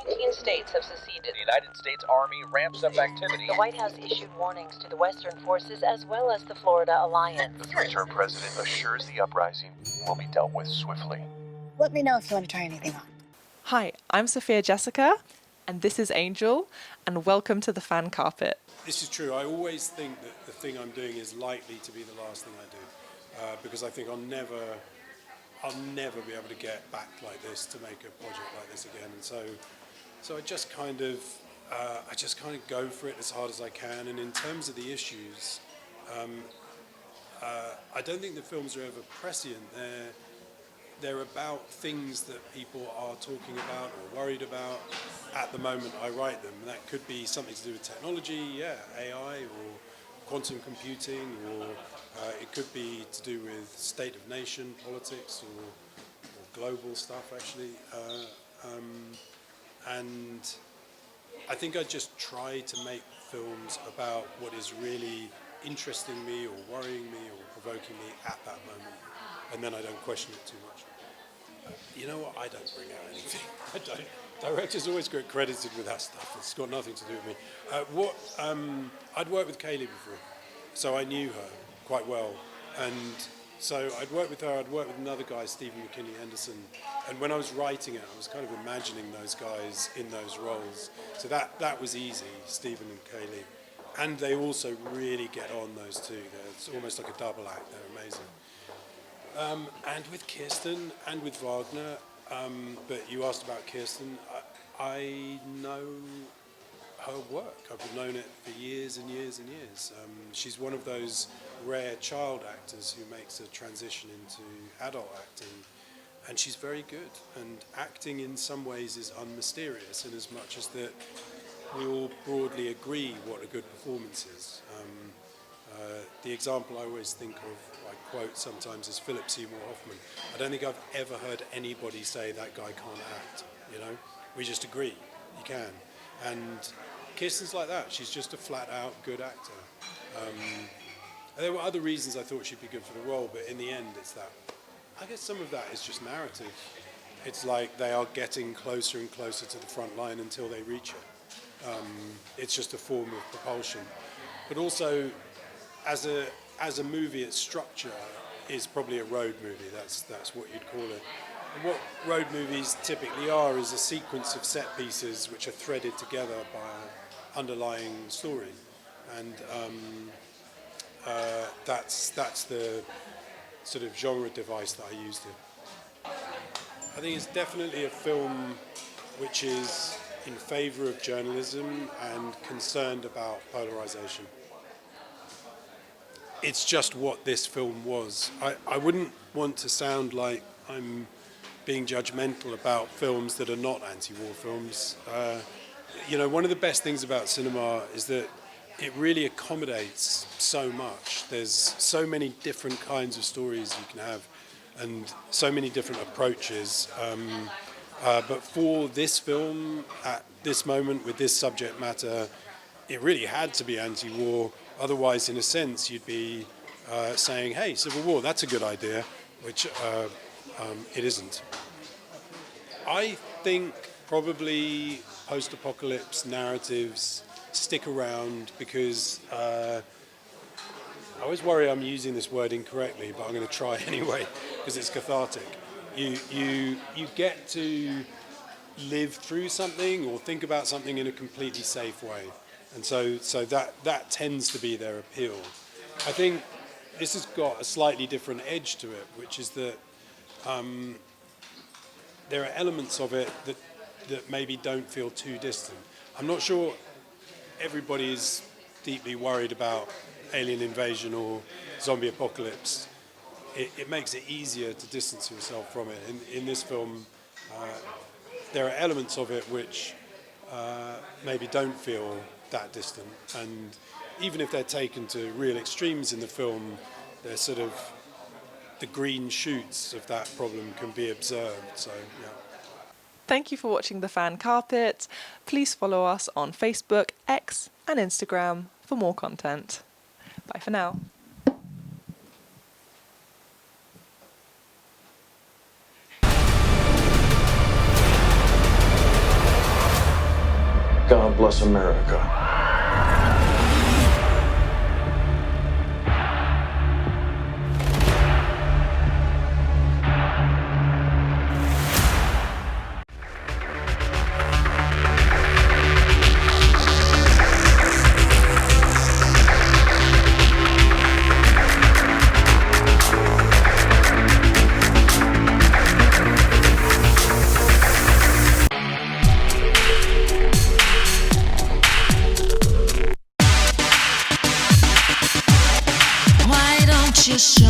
19 states have seceded. The United States Army ramps up activity. The White House issued warnings to the Western forces as well as the Florida Alliance. The three-term president assures the uprising will be dealt with swiftly. Let me know if you want to try anything on. Hi, I'm Sophia Jessica, and this is Angel, and welcome to the Fan Carpet. This is true. I always think that the thing I'm doing is likely to be the last thing I do, because I think I'll never be able to get back like this to make a project like this again. And so I just kind of go for it as hard as I can. And in terms of the issues, I don't think the films are ever prescient. They're about things that people are talking about or worried about at the moment I write them. And that could be something to do with technology, AI or quantum computing, or it could be to do with state of nation politics or global stuff actually. And I think I just try to make films about what is really interesting me or worrying me or provoking me at that moment. And then I don't question it too much. You know what? I don't bring out anything. I don't. Directors always get credited with that stuff. It's got nothing to do with me. I'd worked with Kaylee before, so I knew her quite well. And so I'd worked with her. I'd worked with another guy, Stephen McKinley-Henderson. And when I was writing it, I was kind of imagining those guys in those roles. So that was easy, Stephen and Kaylee. And they also really get on, those two. It's almost like a double act. They're amazing. And with Kirsten and with Wagner, but you asked about Kirsten, I know her work. I've known it for years and years and years. She's one of those rare child actors who makes a transition into adult acting, and she's very good. And acting in some ways is unmysterious in as much as that we all broadly agree what a good performance is. The example I always think of, I quote sometimes, is Philip Seymour Hoffman. I don't think I've ever heard anybody say that guy can't act, you know? We just agree, he can. And Kirsten's like that. She's just a flat-out good actor. There were other reasons I thought she'd be good for the role, but in the end, it's that. I guess some of that is just narrative. It's like they are getting closer and closer to the front line until they reach it. It's just a form of propulsion. But also, as a movie, its structure is probably a road movie. That's what you'd call it. And what road movies typically are is a sequence of set pieces which are threaded together by an underlying story, and that's the sort of genre device that I used here. I think it's definitely a film which is in favour of journalism and concerned about polarisation. It's just what this film was. I wouldn't want to sound like I'm being judgmental about films that are not anti-war films. One of the best things about cinema is that it really accommodates so much. There's so many different kinds of stories you can have and so many different approaches. But for this film, at this moment, with this subject matter, it really had to be anti-war. Otherwise, in a sense, you'd be saying, hey, Civil War, that's a good idea, which it isn't. I think probably post-apocalypse narratives stick around because I always worry I'm using this word incorrectly, but I'm going to try anyway because it's cathartic. You get to live through something or think about something in a completely safe way. And so that tends to be their appeal. I think this has got a slightly different edge to it, which is that there are elements of it that maybe don't feel too distant. I'm not sure everybody is deeply worried about alien invasion or zombie apocalypse. It makes it easier to distance yourself from it. In this film, there are elements of it which maybe don't feel that distant, and even if they're taken to real extremes in the film, they're sort of the green shoots of that problem can be observed. So yeah. Thank you for watching The Fan Carpet. Please follow us on Facebook, X and Instagram for more content. Bye for now. bless America. You show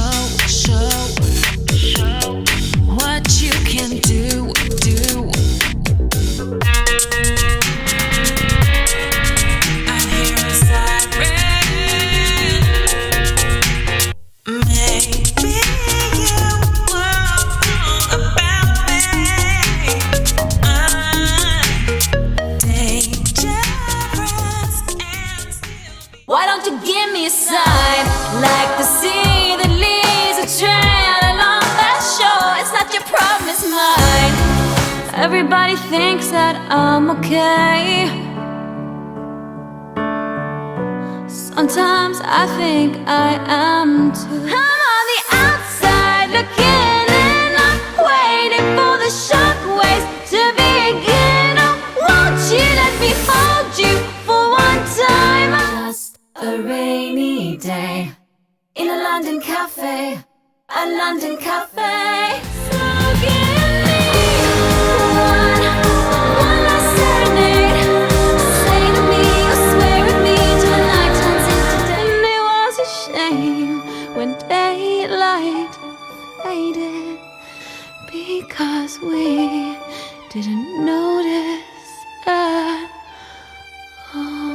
what you can do. I hear a siren. Maybe you were wrong about me. I'm dangerous and still be. Why don't you give me a sign like the sea? Everybody thinks that I'm okay. Sometimes I think I am too. I'm on the outside looking in. I'm waiting for the shockwaves to begin. Oh, won't you let me hold you for one time? Just a rainy day in a London cafe. A London cafe. So give me one last serenade. Say to me, or swear at me till the night turns into day. And it was a shame when daylight faded, because we didn't notice at all.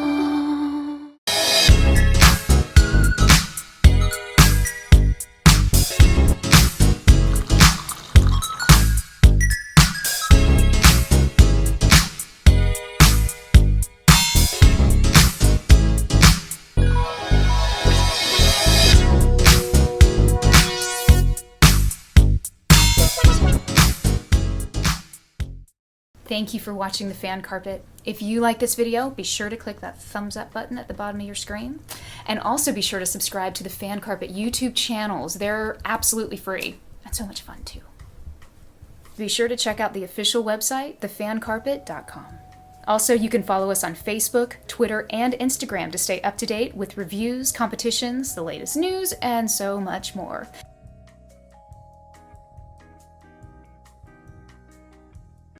Thank you for watching The Fan Carpet. If you like this video, be sure to click that thumbs up button at the bottom of your screen. And also be sure to subscribe to the Fan Carpet YouTube channels. They're absolutely free and so much fun too. Be sure to check out the official website, thefancarpet.com. Also, you can follow us on Facebook, Twitter, and Instagram to stay up to date with reviews, competitions, the latest news, and so much more.